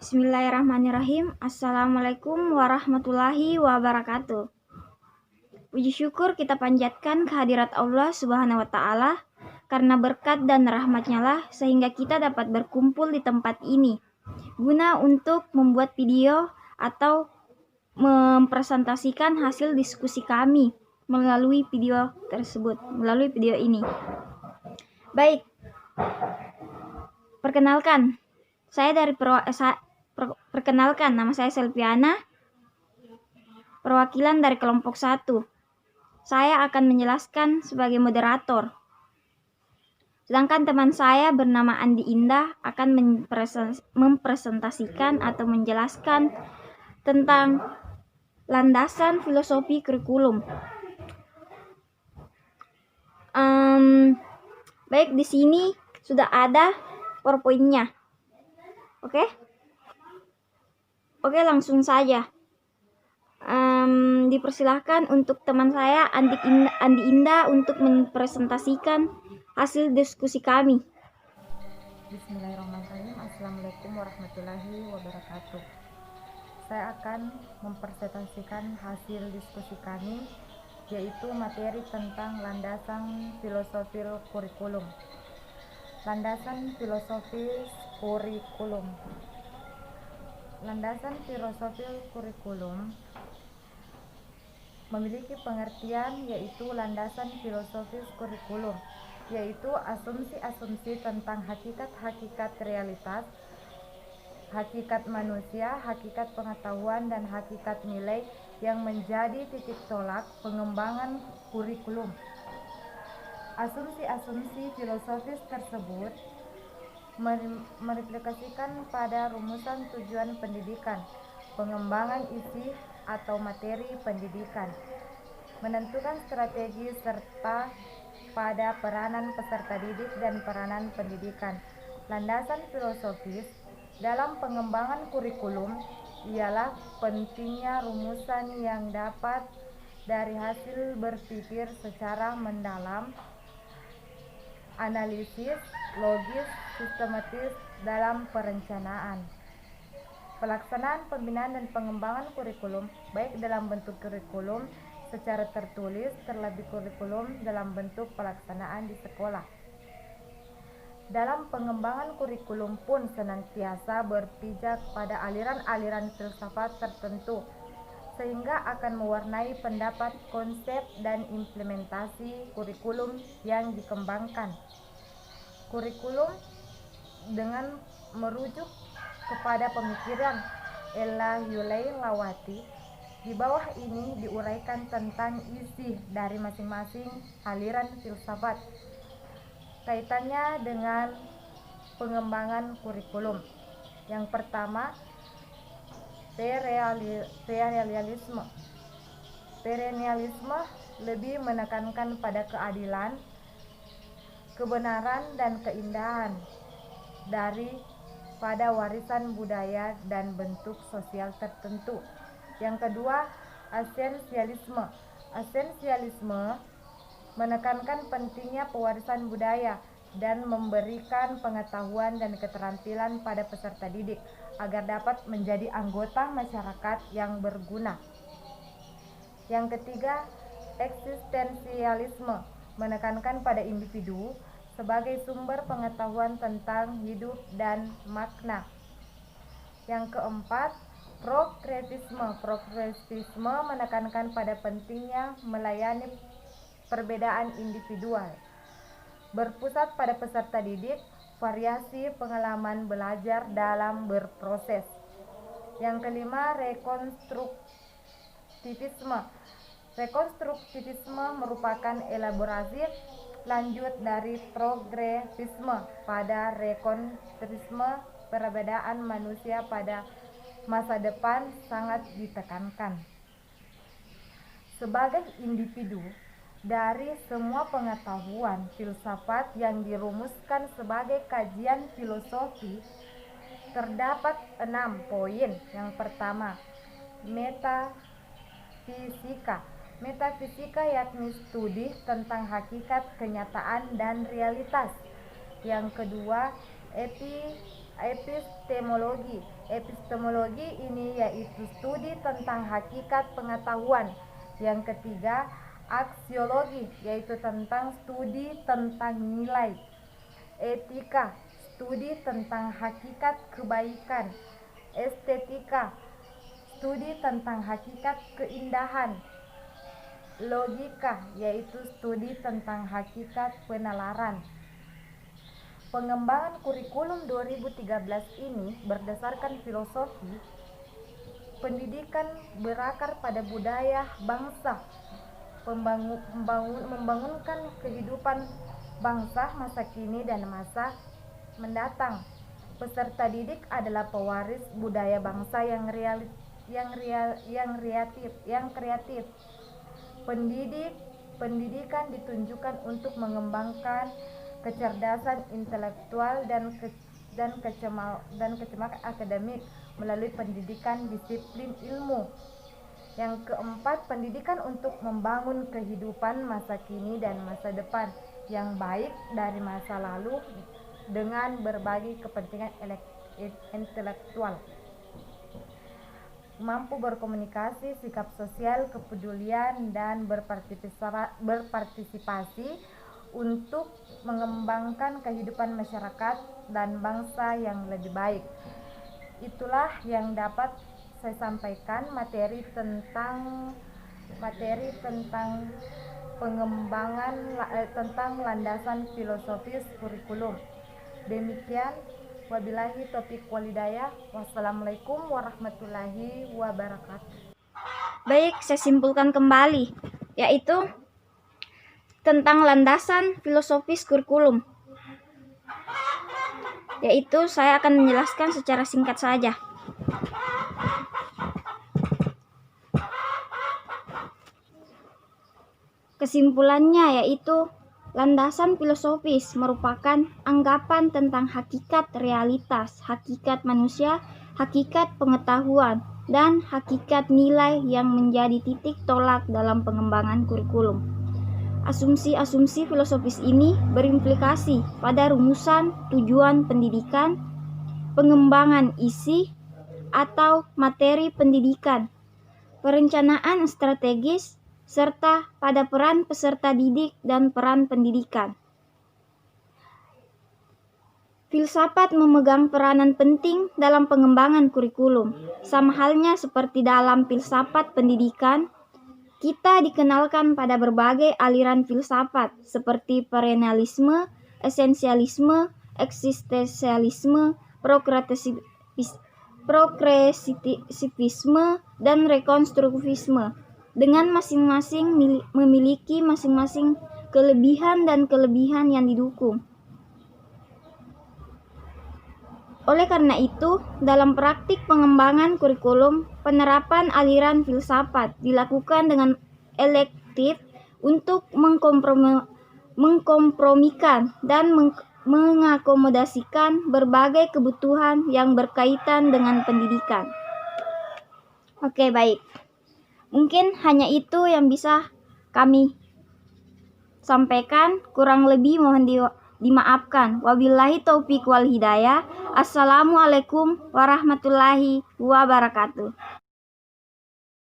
Bismillahirrahmanirrahim. Assalamualaikum warahmatullahi wabarakatuh. Puji syukur kita panjatkan kehadirat Allah Subhanahu wa Ta'ala, karena berkat dan rahmat-Nya lah sehingga kita dapat berkumpul di tempat ini guna untuk membuat video atau mempresentasikan hasil diskusi kami melalui video tersebut, melalui video ini. Baik, perkenalkan, nama saya Selviana, perwakilan dari kelompok 1. Saya akan menjelaskan sebagai moderator. Sedangkan teman saya bernama Andi Indah akan mempresentasikan atau menjelaskan tentang landasan filosofi kurikulum. Baik, di sini sudah ada PowerPoint-nya. Oke, langsung saja. Dipersilahkan untuk teman saya Andi Indah untuk mempresentasikan hasil diskusi kami. Bismillahirrahmanirrahim. Assalamualaikum warahmatullahi wabarakatuh. Saya akan mempresentasikan hasil diskusi kami, yaitu materi tentang landasan filosofis kurikulum. Landasan filosofis kurikulum. Landasan filosofis kurikulum memiliki pengertian, yaitu landasan filosofis kurikulum, yaitu asumsi-asumsi tentang hakikat-hakikat realitas, hakikat manusia, hakikat pengetahuan, dan hakikat nilai yang menjadi titik tolak pengembangan kurikulum. Asumsi-asumsi filosofis tersebut merefleksikan pada rumusan tujuan pendidikan, pengembangan isi atau materi pendidikan, menentukan strategi, serta pada peranan peserta didik dan peranan pendidikan. Landasan filosofis dalam pengembangan kurikulum ialah pentingnya rumusan yang dapat dari hasil berpikir secara mendalam, analisis, logis, sistematis dalam perencanaan, pelaksanaan, pembinaan, dan pengembangan kurikulum, baik dalam bentuk kurikulum secara tertulis, terlebih kurikulum dalam bentuk pelaksanaan di sekolah. Dalam pengembangan kurikulum pun senantiasa berpijak pada aliran-aliran filsafat tertentu, sehingga akan mewarnai pendapat, konsep, dan implementasi kurikulum yang dikembangkan. Kurikulum dengan merujuk kepada pemikiran Ella Yulailawati, di bawah ini diuraikan tentang isi dari masing-masing aliran filsafat, kaitannya dengan pengembangan kurikulum. Yang pertama, perennialisme. Perennialisme lebih menekankan pada keadilan, kebenaran, dan keindahan pada warisan budaya dan bentuk sosial tertentu. Yang kedua, esensialisme. Esensialisme menekankan pentingnya pewarisan budaya dan memberikan pengetahuan dan keterampilan pada peserta didik agar dapat menjadi anggota masyarakat yang berguna. Yang ketiga, eksistensialisme menekankan pada individu sebagai sumber pengetahuan tentang hidup dan makna. Yang keempat, progresisme. Progresisme menekankan pada pentingnya melayani perbedaan individual, berpusat pada peserta didik, variasi pengalaman belajar dalam berproses. Yang kelima, rekonstruktivisme. Rekonstruktivisme merupakan elaborasi lanjut dari progresisme. Pada rekonstruktivisme, perbedaan manusia pada masa depan sangat ditekankan. Sebagai individu, dari semua pengetahuan filsafat yang dirumuskan sebagai kajian filosofi, terdapat 6 poin. Yang pertama, metafisika. Metafisika yakni studi tentang hakikat, kenyataan, dan realitas. Yang kedua, Epistemologi. Epistemologi ini yaitu studi tentang hakikat pengetahuan. Yang ketiga, aksiologi, yaitu tentang studi tentang nilai. Etika, studi tentang hakikat kebaikan. Estetika, studi tentang hakikat keindahan. Logika, yaitu studi tentang hakikat penalaran. Pengembangan kurikulum 2013 ini berdasarkan filosofi pendidikan berakar pada budaya bangsa, membangunkan kehidupan bangsa masa kini dan masa mendatang. Peserta didik adalah pewaris budaya bangsa yang kreatif. Pendidikan ditunjukkan untuk mengembangkan kecerdasan intelektual dan kecemakaan akademik melalui pendidikan disiplin ilmu. Yang keempat, pendidikan untuk membangun kehidupan masa kini dan masa depan yang baik dari masa lalu dengan berbagi kepentingan intelektual. Mampu berkomunikasi, sikap sosial, kepedulian, dan berpartisipasi untuk mengembangkan kehidupan masyarakat dan bangsa yang lebih baik. Itulah yang dapat saya sampaikan materi tentang pengembangan tentang landasan filosofis kurikulum. Demikian, wabillahi taufiq walhidayah. Wassalamualaikum warahmatullahi wabarakatuh. Baik, saya simpulkan kembali, yaitu tentang landasan filosofis kurikulum. Yaitu saya akan menjelaskan secara singkat saja. Kesimpulannya yaitu landasan filosofis merupakan anggapan tentang hakikat realitas, hakikat manusia, hakikat pengetahuan, dan hakikat nilai yang menjadi titik tolak dalam pengembangan kurikulum. Asumsi-asumsi filosofis ini berimplikasi pada rumusan tujuan pendidikan, pengembangan isi atau materi pendidikan, perencanaan strategis, serta pada peran peserta didik dan peran pendidikan. Filsafat memegang peranan penting dalam pengembangan kurikulum. Sama halnya seperti dalam filsafat pendidikan, kita dikenalkan pada berbagai aliran filsafat seperti perennialisme, esensialisme, eksistensialisme, progresivisme, dan rekonstruktivisme, dengan masing-masing memiliki masing-masing kelebihan dan kelebihan yang didukung. Oleh karena itu, dalam praktik pengembangan kurikulum, penerapan aliran filsafat dilakukan dengan elektif untuk mengkompromikan dan mengakomodasikan berbagai kebutuhan yang berkaitan dengan pendidikan. Oke, baik. Mungkin hanya itu yang bisa kami sampaikan, kurang lebih mohon dimaafkan. Wabillahi taufiq wal hidayah. Assalamualaikum warahmatullahi wabarakatuh.